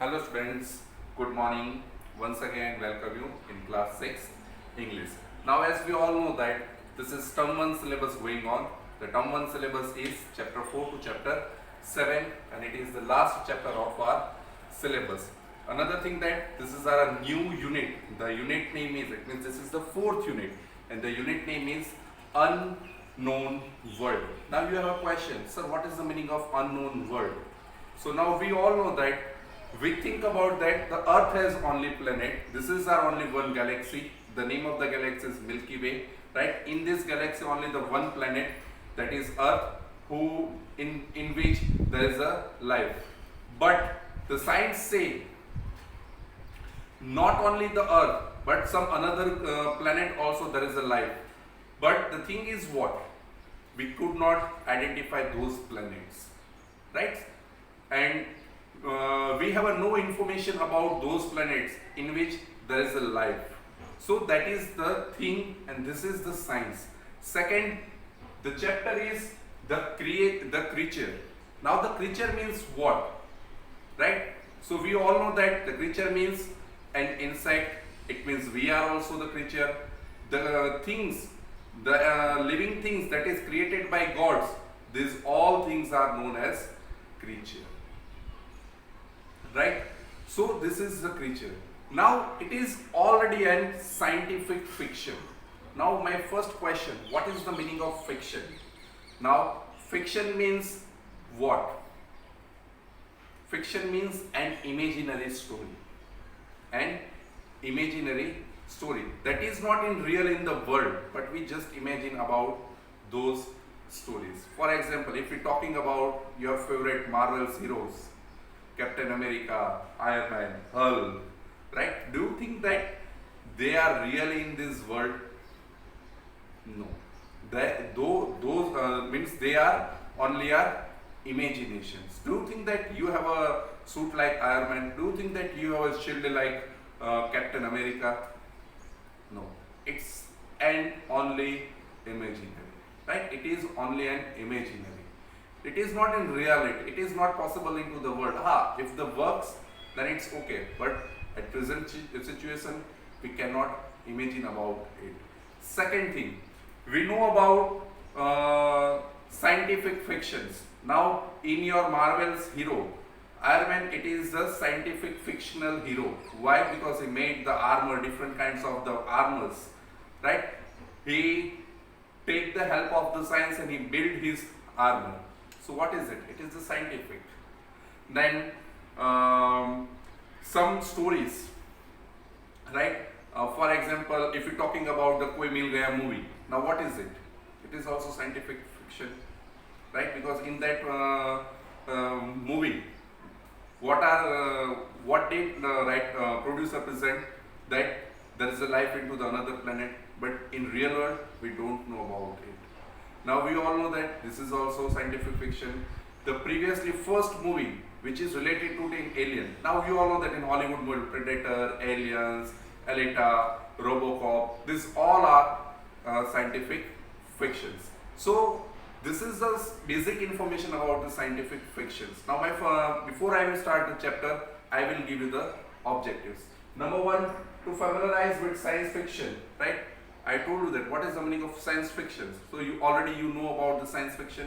Hello students, good morning. Once again welcome you in class 6 English. Now as we all know that this is term 1 syllabus going on. The term 1 syllabus is chapter 4 to chapter 7 and it is the last chapter of our syllabus. Another thing that this is our new unit. The unit name is, it means this is the fourth unit and the unit name is unknown world. Now you have a question, sir, what is the meaning of unknown world? So now we all know that we think about that the earth has only planet. This is our only one galaxy. The name of the galaxy is Milky Way, right? In this galaxy only the one planet, that is earth, who in which there is a life. But the science say not only the earth but some another planet also there is a life. But the thing is what? We could not identify those planets, right? And we have no information about those planets in which there is a life. So that is the thing and this is the science. Second, the chapter is the creature. Now the creature means what? Right? So we all know that the creature means an insect. It means we are also the creature. The things, the living things that is created by gods, these all things are known as creature. Right? So this is the creature. Now it is already a scientific fiction. Now my first question, what is the meaning of fiction? Now fiction means what? Fiction means an imaginary story. An imaginary story that is not in real in the world, but we just imagine about those stories. For example, if we're talking about your favorite Marvel's heroes, Captain America, Iron Man, Hulk, right? Do you think that they are really in this world? No. Those means they are only our imaginations. Do you think that you have a suit like Iron Man? Do you think that you have a shield like Captain America? No. It's an only imaginary, right? It is only an imaginary. It is not in reality. It is not possible into the world. If the works, then it's okay. But at present situation, we cannot imagine about it. Second thing, we know about scientific fictions. Now, in your Marvel's hero, Iron Man, it is the scientific fictional hero. Why? Because he made the armor, different kinds of the armors, right? He take the help of the science and he build his armor. So what is it? It is the scientific. Then some stories, right? For example, if you're talking about the Koi Mil Gaya movie, now what is it? It is also scientific fiction, right? Because in that movie, what did the producer present? That there is a life into the another planet, but in real world we don't know about it. Now we all know that this is also scientific fiction. The previously first movie which is related to the alien. Now you all know that in Hollywood world, Predator, Aliens, Alita, Robocop, these all are scientific fictions. So this is the basic information about the scientific fictions. Now before I will start the chapter, I will give you the objectives. Number one, to familiarize with science fiction, right? I told you that what is the meaning of science fiction. So you already know about the science fiction.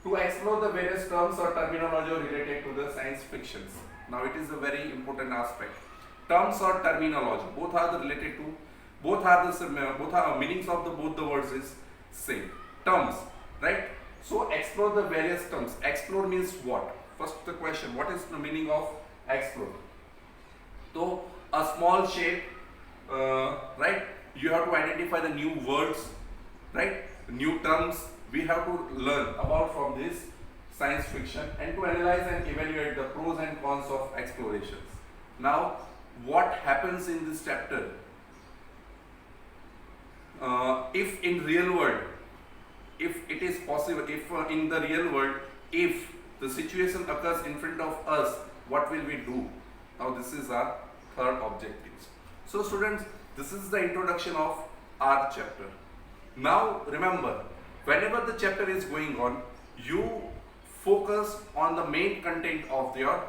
To explore the various terms or terminology related to the science fictions. Now it is a very important aspect. Terms or terminology, both are related to, both are meanings of both the words is same. Terms, right? So explore the various terms. Explore means what? First the question, what is the meaning of explore? So a small shape, right? You have to identify the new words, right? New terms we have to learn about from this science fiction and to analyze and evaluate the pros and cons of explorations. Now, what happens in this chapter? If in real world, if it is possible, if in the real world, if the situation occurs in front of us, what will we do? Now, this is our third objective. So, students, this is the introduction of our chapter. Now, remember, whenever the chapter is going on, you focus on the main content of your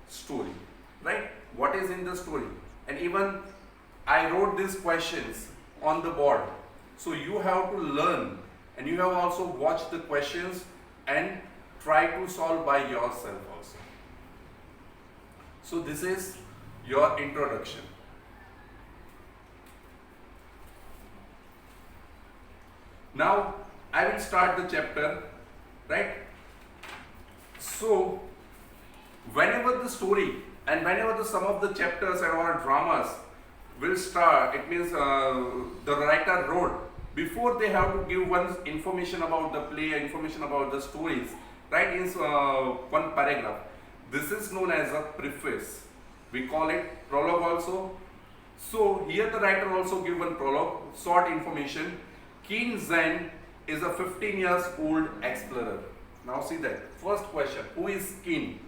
story. right? What is in the story? And even I wrote these questions on the board. So you have to learn, and you have also watched the questions and try to solve by yourself also. So this is your introduction. Now I will start the chapter, right? So whenever the story and whenever some of the chapters and our dramas will start, it means the writer wrote, before they have to give one information about the play, information about the stories, right, in one paragraph. This is known as a preface. We call it prologue also. So here the writer also give one prologue, short information. Keen Zen is a 15 years old explorer. Now see that. First question, who is Keen?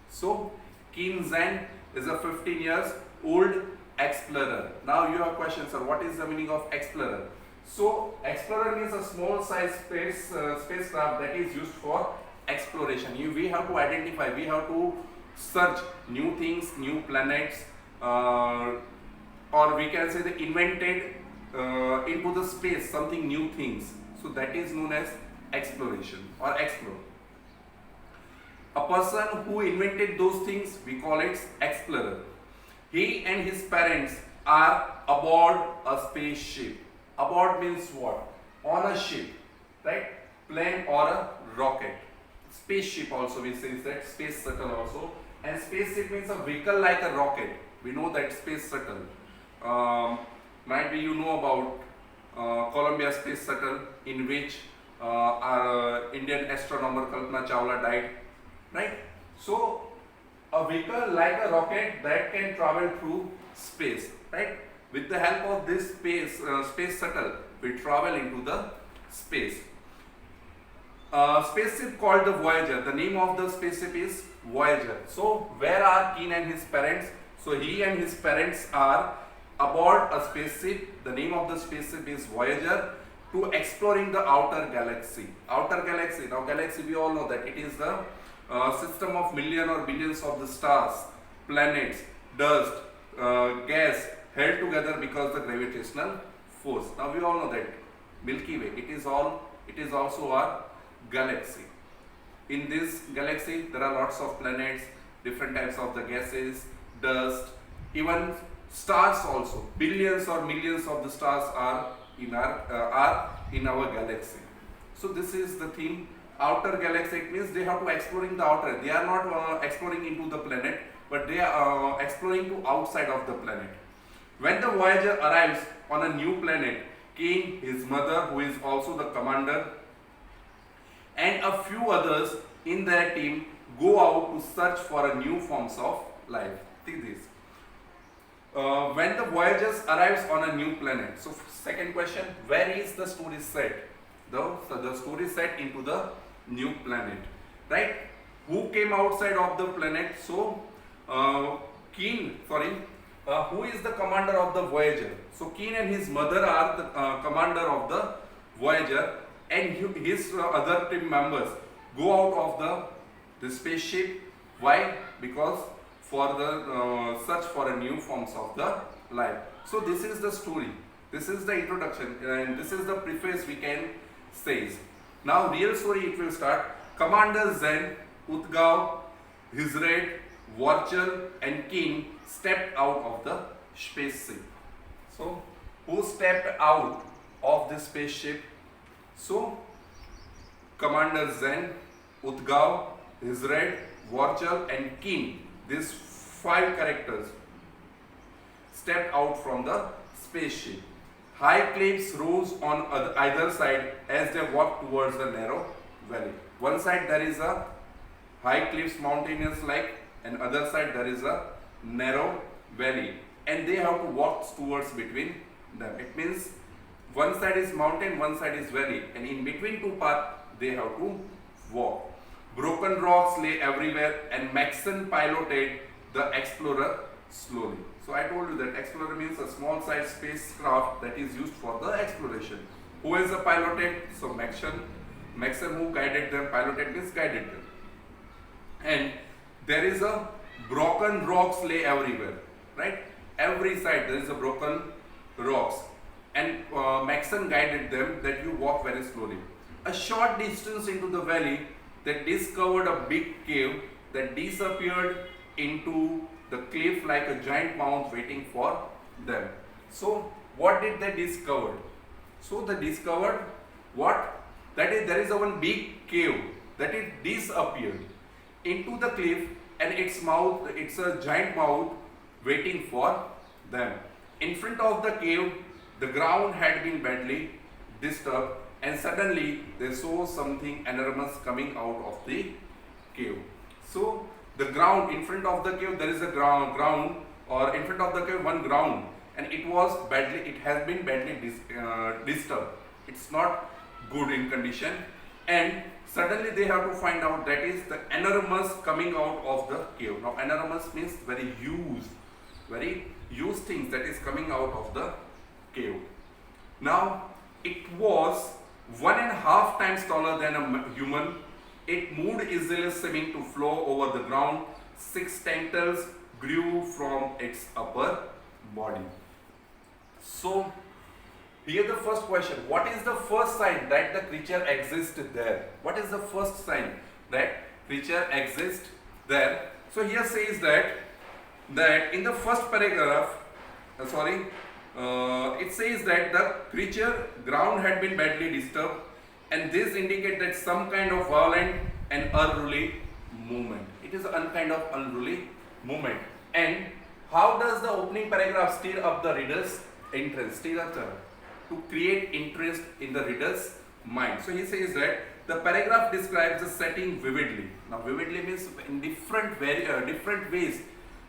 So Keen Zen is a 15 years old explorer. Now you have questions, sir, what is the meaning of explorer? So explorer means a small size spacecraft that is used for exploration. We have to identify, we have to search new things, new planets, or we can say the invented into the space something new things. So that is known as exploration or explore. A person who invented those things, we call it explorer. He and his parents are aboard a spaceship. Aboard means what? On a ship, right? Plane or a rocket. Spaceship also we say that, space shuttle also. And spaceship means a vehicle like a rocket. We know that space shuttle. Might be you know about Columbia space shuttle, in which our Indian astronomer Kalpana Chawla died, right? So a vehicle like a rocket that can travel through space, right? With the help of this space shuttle, we travel into the space. Spaceship called the Voyager. The name of the spaceship is Voyager. So where are Keen and his parents? So he and his parents are aboard a spaceship. The name of the spaceship is Voyager, to exploring the outer galaxy. Outer galaxy. Now galaxy, we all know that it is the system of million or billions of the stars, planets, dust, gas held together because the gravitational force. Now we all know that Milky Way, it is also our galaxy. In this galaxy there are lots of planets, different types of the gases, dust, even stars also. Billions or millions of the stars are in our galaxy. So this is the theme. Outer galaxy, it means they have to exploring the outer. They are not exploring into the planet, but they are exploring to outside of the planet. When the Voyager arrives on a new planet, Keen, his mother, who is also the commander, and a few others in their team go out to search for a new forms of life. Think this. When the Voyagers arrives on a new planet. So second question, where is the story set? The story set into the new planet, right? Who came outside of the planet? So who is the commander of the Voyager? So Keen and his mother are the commander of the Voyager, and his other team members go out of the spaceship. Why? Because for the search for a new forms of the life. So this is the story. This is the introduction, and this is the preface we can say. Now real story it will start. Commander Zen, Utgao, Hizred, Vorchal and Keen stepped out of the spaceship. So who stepped out of the spaceship? So Commander Zen, Utgao, Hizred, Vorchal and Keen, these 5 characters stepped out from the spaceship. High cliffs rose on either side as they walked towards the narrow valley. One side there is a high cliffs, mountainous like, and other side there is a narrow valley, and they have to walk towards between them. It means one side is mountain, one side is valley, and in between two paths they have to walk. Broken rocks lay everywhere, and Maxson piloted the explorer slowly. So I told you that explorer means a small size spacecraft that is used for the exploration. Who is the piloted? So Maxson who guided them, piloted means guided them. And there is a broken rocks lay everywhere, right? Every side there is a broken rocks, and Maxon guided them that you walk very slowly. A short distance into the valley, they discovered a big cave that disappeared into the cliff like a giant mouth waiting for them. So, what did they discover? So, they discovered what? That is, there is a one big cave that it disappeared into the cliff, and its mouth, it's a giant mouth waiting for them. In front of the cave, the ground had been badly disturbed, and suddenly they saw something enormous coming out of the cave. So the ground in front of the cave, there is a ground, or in front of the cave one ground, and it has been badly disturbed. It's not good in condition, and suddenly they have to find out that is the enormous coming out of the cave. Now enormous means very huge things that is coming out of the cave. Now it was 1.5 times taller than a human. It moved easily, seeming to flow over the ground. 6 tentacles grew from its upper body. So here the first question, what is the first sign that the creature exists there? What is the first sign that creature exists there? So here says that in the first paragraph, it says that the creature ground had been badly disturbed, and this indicates that some kind of violent and unruly movement. It is a kind of unruly movement. And how does the opening paragraph stir up the reader's interest? To create interest in the reader's mind. So he says that the paragraph describes the setting vividly. Now vividly means in different ways,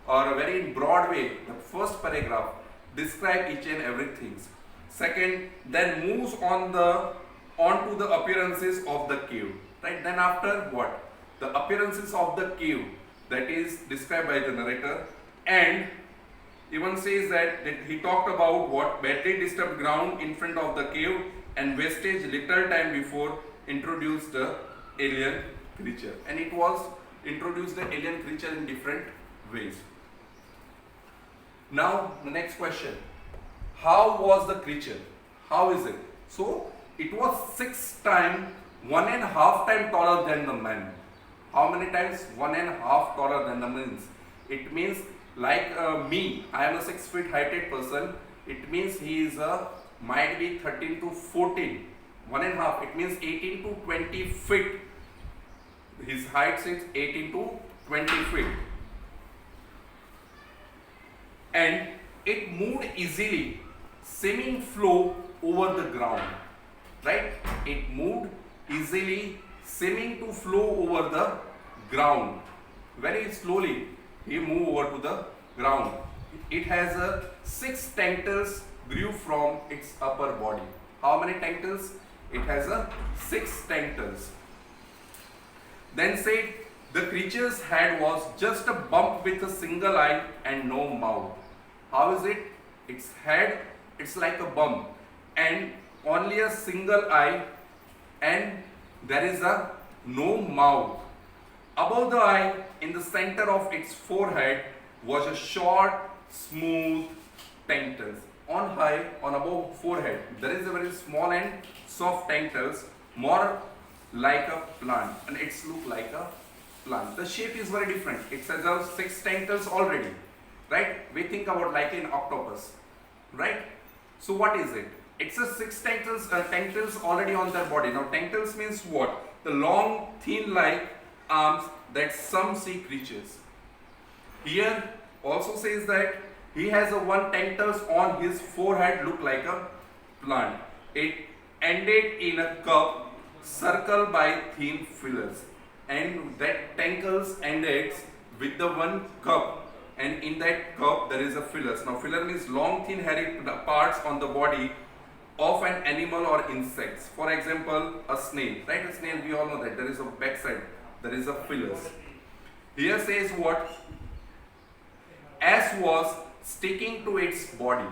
or a very in broad way. The first paragraph describes each and everything. Second, then moves onto the appearances of the cave. Right? Then after what? The appearances of the cave, that is described by the narrator, and even says that he talked about what badly disturbed ground in front of the cave and wastage little time before introduced the alien creature. And it was introduced the alien creature in different ways. Now the next question, how was the creature? How is it? So it was 6 times, 1.5 times taller than the man. How many times? 1.5 taller than the man. It means like me, I am a 6 feet heighted person. It means he is might be 13 to 14. 1.5. It means 18 to 20 feet. His height is 18 to 20 feet. And it moved easily, seeming flow over the ground. Right? It moved easily, seeming to flow over the ground. Very slowly he moved over to the ground. It has 6 tentacles grew from its upper body. How many tentacles? It has 6 tentacles. Then said the creature's head was just a bump with a single eye and no mouth. How is it? Its head, it's like a bump and only a single eye, and there is no mouth. Above the eye, in the center of its forehead, was a short, smooth tentacles. On above forehead, there is a very small and soft tentacles, more like a plant, and it's look like a plant. The shape is very different. It has 6 tentacles already, right? We think about like an octopus, right? So what is it? It's a 6 tentacles already on their body. Now tentacles means what? The long, thin like arms that some sea creatures. Here also says that he has a 1 tentacles on his forehead, look like a plant. It ended in a cup circled by thin fillers, and that tentacles ended with the 1 cup, and in that cup there is a fillers. Now filler means long, thin, hairy parts on the body of an animal or insects. For example, a snail, right? A snail, we all know that there is a backside, there is a fillers. Here says what? As was sticking to its body.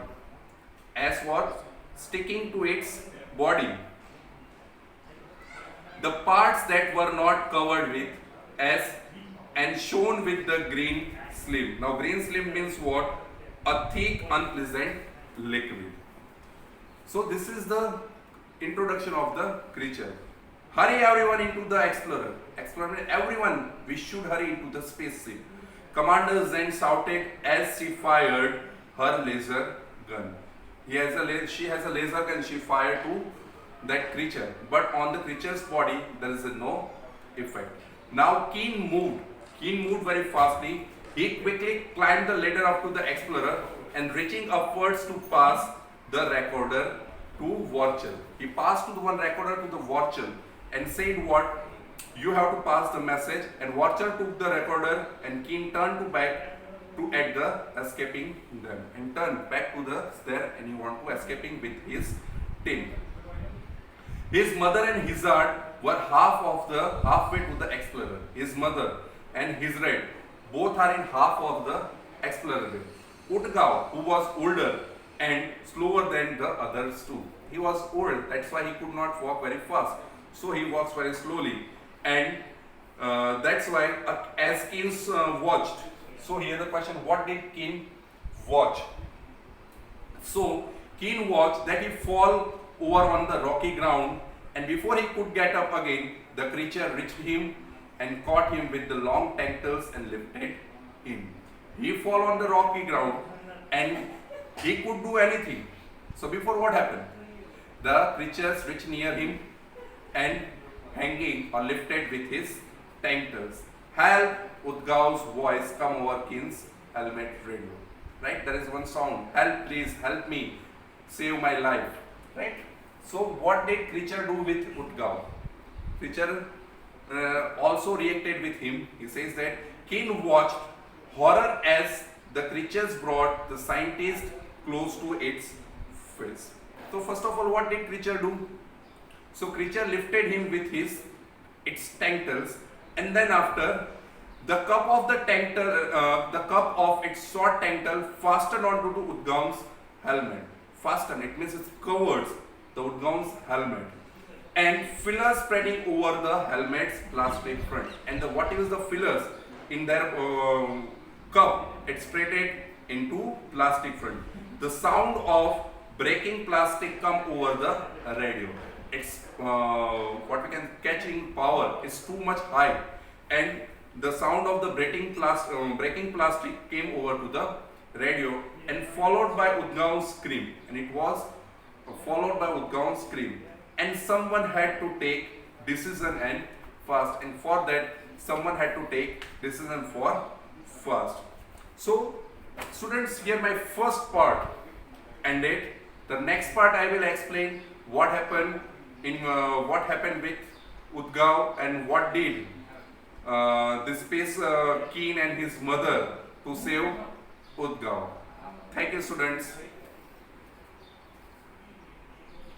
As was sticking to its body. The parts that were not covered with, as and shone with the green slim. Now green slim means what? A thick, unpleasant liquid. So this is the introduction of the creature. Hurry everyone into the explorer. Explorer, everyone, we should hurry into the spaceship. Commander Zen shouted as she fired her laser gun. She has a laser gun she fired to that creature, but on the creature's body there is no effect. Now Keen moved very fastly. He quickly climbed the ladder up to the explorer and reaching upwards to pass the recorder to Vorchel. He passed to the one recorder to the Vorchel and said what? You have to pass the message, and Vorchel took the recorder and Keen turned to back to at the escaping them and turned back to the stair and he want to escaping with his tin. His mother and Hizard were halfway to the explorer. His mother and Hizred both are in half of the explorer. Utgao, who was older and slower than the others too. He was old, that's why he could not walk very fast. So he walks very slowly, and that's why as Keen watched. So here the question: what did Keen watch? So Keen watched that he fall over on the rocky ground, and before he could get up again, the creature reached him and caught him with the long tentacles and lifted him. He fall on the rocky ground and he could do anything. So before what happened? The creatures reached near him and hanging or lifted with his tentacles. Help! Utgao's voice come over Keen's helmet radio. Right? There is one sound. Help! Please help me. Save my life. Right? So what did creature do with Utgao? Creature also reacted with him. He says that Keen watched horror as the creatures brought the scientist close to its face. So first of all, what did creature do? So creature lifted him with its tentacles, and then after the cup of its short tentacle fastened onto Utgao's helmet. Fastened, it means it covers the Utgao's helmet, and fillers spreading over the helmet's plastic front. And what is the fillers in their cup? It's spreaded into plastic front. The sound of breaking plastic come over the radio. It's what we can catching power is too much high, and the sound of the breaking plastic came over to the radio and followed by Utgao's scream, and it was followed by Utgao's scream, and someone had to take decision and fast, and for that someone had to take decision for fast. So students, here my first part ended. The next part I will explain what happened with Utgao and what did the space Keen and his mother to save Utgao. Thank you students.